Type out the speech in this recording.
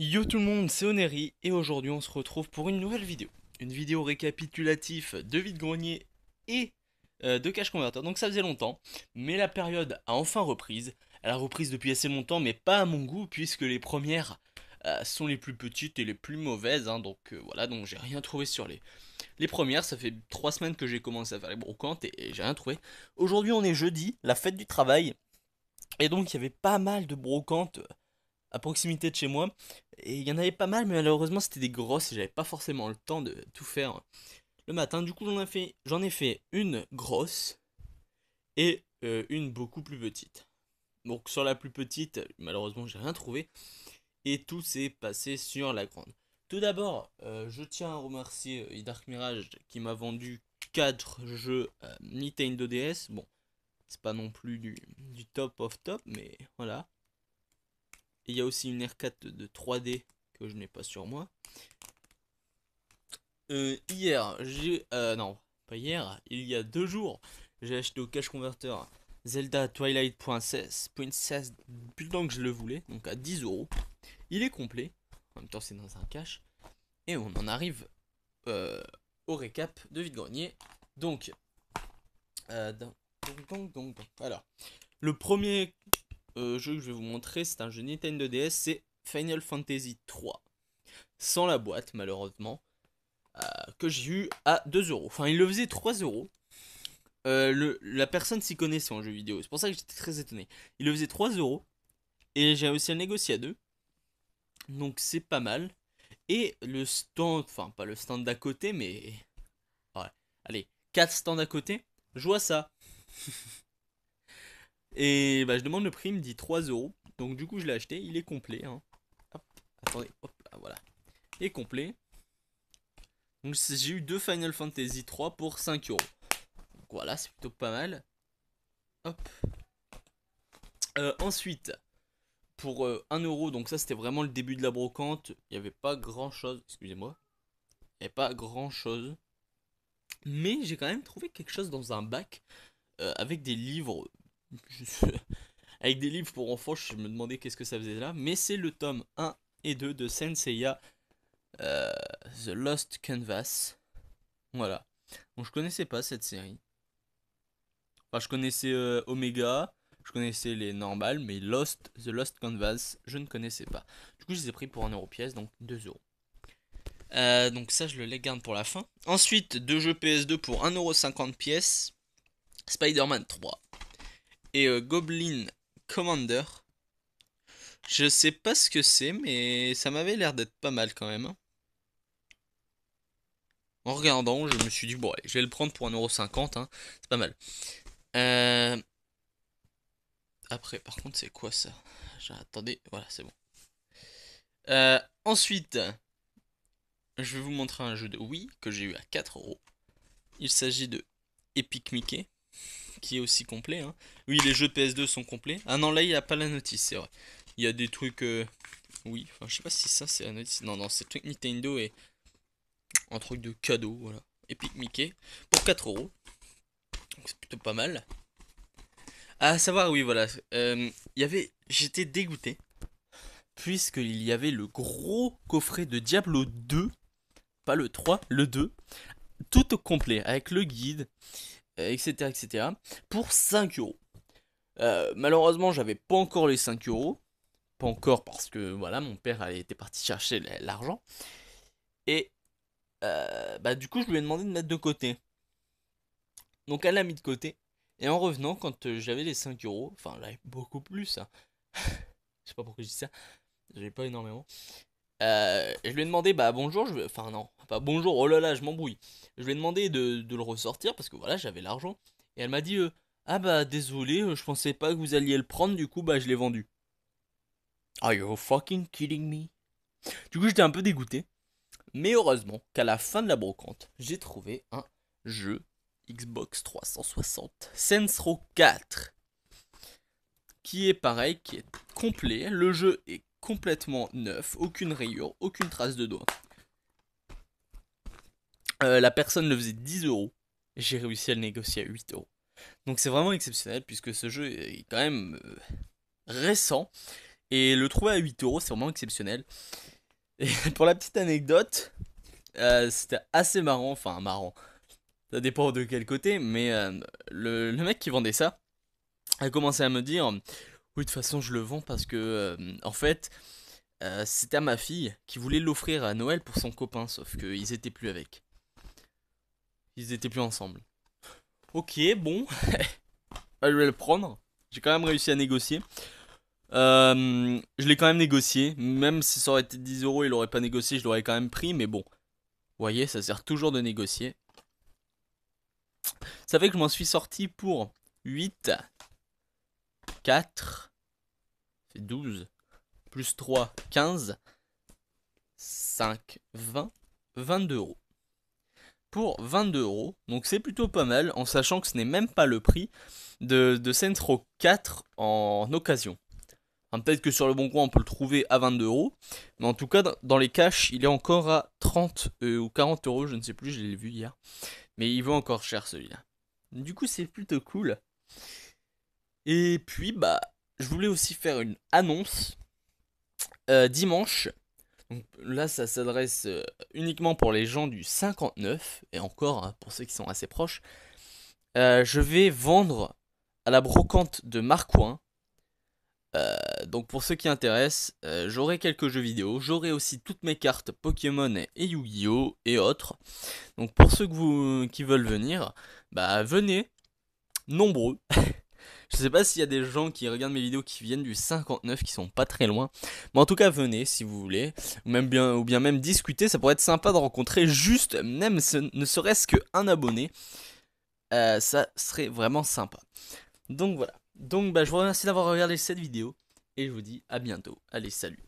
Yo tout le monde, c'est Oneri et aujourd'hui on se retrouve pour une nouvelle vidéo. Une vidéo récapitulative de vide-grenier et de cache converter. Donc ça faisait longtemps, mais la période a enfin reprise. Elle a reprise depuis assez longtemps, mais pas à mon goût puisque les premières sont les plus petites et les plus mauvaises. Donc voilà, donc j'ai rien trouvé sur les premières. Ça fait 3 semaines que j'ai commencé à faire les brocantes et j'ai rien trouvé. Aujourd'hui on est jeudi, la fête du travail. Et donc il y avait pas mal de brocantes à proximité de chez moi. Et il y en avait pas mal, mais malheureusement c'était des grosses et j'avais pas forcément le temps de tout faire le matin. Du coup j'en ai fait une grosse et une beaucoup plus petite. Donc sur la plus petite, malheureusement j'ai rien trouvé. Et tout s'est passé sur la grande. Tout d'abord, je tiens à remercier Dark Mirage qui m'a vendu 4 jeux Nintendo DS. Bon, c'est pas non plus du top of top, mais voilà. Et il y a aussi une R4 de 3D que je n'ai pas sur moi. Hier, non, pas hier, il y a 2 jours, j'ai acheté au cash converter Zelda Twilight Princess depuis le temps que je le voulais, donc à 10 euros. Il est complet, en même temps c'est dans un cash. Et on en arrive euh, au récap de vide-grenier. Donc, alors, le premier jeu que je vais vous montrer, c'est un jeu Nintendo DS, c'est Final Fantasy 3. Sans la boîte, malheureusement, que j'ai eu à 2 euros. Enfin, il le faisait 3 euros. La personne s'y connaissait en jeu vidéo, c'est pour ça que j'étais très étonné. Il le faisait 3 euros, et j'ai réussi à le négocier à 2. Donc c'est pas mal. Et le stand, enfin pas le stand d'à côté, mais... Ouais, allez, 4 stands à côté, je vois ça. Et bah je demande le prix, il me dit 3 euros. Donc du coup je l'ai acheté, il est complet. Hop, attendez, hop là, voilà. Il est complet. Donc j'ai eu 2 Final Fantasy 3 pour 5 euros. Donc voilà, c'est plutôt pas mal. Hop. Ensuite, pour 1 euro, donc ça c'était vraiment le début de la brocante. Il n'y avait pas grand chose, excusez-moi. Il n'y avait pas grand chose. Mais j'ai quand même trouvé quelque chose dans un bac avec des livres. Avec des livres pour enfants, je me demandais qu'est-ce que ça faisait là. Mais c'est le tome 1 et 2 de Senseiya euh, The Lost Canvas. Voilà. Donc je connaissais pas cette série. Enfin, je connaissais Omega, je connaissais les normales, mais The Lost Canvas, je ne connaissais pas. Du coup, je les ai pris pour 1 euro pièce, donc 2 euros. Donc ça, je le les garde pour la fin. Ensuite, 2 jeux PS2 pour 1,50 € pièce. Spider-Man 3 et Goblin Commander. Je sais pas ce que c'est, mais ça m'avait l'air d'être pas mal quand même. En regardant, je me suis dit, bon, allez, je vais le prendre pour 1,50 €, hein. C'est pas mal. Euh, Après, par contre, c'est quoi ça? Attendez, voilà, c'est bon. Ensuite, je vais vous montrer un jeu de Wii que j'ai eu à 4 euros. Il s'agit de Epic Mickey, qui est aussi complet, hein. Oui, les jeux de PS2 sont complets. Ah non, là, il n'y a pas la notice, c'est vrai. Il y a des trucs... Oui, enfin, je sais pas si ça, c'est la notice. Non, non, c'est le truc Nintendo et un truc de cadeau, voilà. Epic Mickey, pour 4 euros. Donc c'est plutôt pas mal. À savoir, oui, voilà. Il y avait... J'étais dégoûté puisqu'il y avait le gros coffret de Diablo 2, pas le 3, le 2, tout au complet, avec le guide, etc., etc., pour 5 euros. Malheureusement, j'avais pas encore les 5 euros, pas encore parce que voilà, mon père était parti chercher l'argent, et bah, du coup, je lui ai demandé de mettre de côté. Donc, elle l'a mis de côté, et en revenant, quand j'avais les 5 euros, enfin, j'avais beaucoup plus, hein. Je sais pas pourquoi je dis ça, j'avais pas énormément. Je lui ai demandé, bah bonjour, enfin non, pas bonjour, oh là là, je m'embrouille. Je lui ai demandé de le ressortir parce que voilà, j'avais l'argent. Et elle m'a dit, ah bah désolé, je pensais pas que vous alliez le prendre, du coup bah je l'ai vendu. Are you fucking kidding me? Du coup j'étais un peu dégoûté. Mais heureusement qu'à la fin de la brocante, j'ai trouvé un jeu Xbox 360 Saints Row 4. Qui est pareil, qui est complet. Le jeu est complètement neuf, aucune rayure, aucune trace de doigt. La personne le faisait 10 euros. J'ai réussi à le négocier à 8 euros. Donc c'est vraiment exceptionnel puisque ce jeu est quand même récent. Et le trouver à 8 euros, c'est vraiment exceptionnel. Et pour la petite anecdote, c'était assez marrant, enfin marrant, ça dépend de quel côté, mais le mec qui vendait ça a commencé à me dire, oui de toute façon je le vends parce que en fait c'était à ma fille qui voulait l'offrir à Noël pour son copain, sauf qu'ils étaient plus avec, ils étaient plus ensemble. Ok bon, bah, je vais le prendre, j'ai quand même réussi à négocier. Je l'ai quand même négocié, même si ça aurait été 10 euros, il aurait pas négocié, je l'aurais quand même pris, mais bon, vous voyez, ça sert toujours de négocier. Ça fait que je m'en suis sorti pour 8, 4, c'est 12, plus 3, 15, 5, 20, 22 euros. Pour 22 euros, donc c'est plutôt pas mal, en sachant que ce n'est même pas le prix de Saints Row 4 en occasion. Enfin, peut-être que sur le bon coin on peut le trouver à 22 euros, mais en tout cas dans les caches il est encore à 30 ou 40 euros, je ne sais plus, je l'ai vu hier. Mais il vaut encore cher celui-là. Du coup c'est plutôt cool. Et puis bah je voulais aussi faire une annonce dimanche. Donc, là ça s'adresse uniquement pour les gens du 59, et encore hein, pour ceux qui sont assez proches. Je vais vendre à la brocante de Marcoing. Donc pour ceux qui intéressent, j'aurai quelques jeux vidéo, j'aurai aussi toutes mes cartes Pokémon et Yu-Gi-Oh et autres. Donc pour ceux qui veulent venir, bah venez, nombreux. Je sais pas s'il y a des gens qui regardent mes vidéos qui viennent du 59, qui sont pas très loin. Mais en tout cas venez si vous voulez, ou bien même discuter, ça pourrait être sympa de rencontrer juste, même ne serait-ce qu'un abonné. Ça serait vraiment sympa. Donc voilà. Donc bah, je vous remercie d'avoir regardé cette vidéo. Et je vous dis à bientôt. Allez, salut.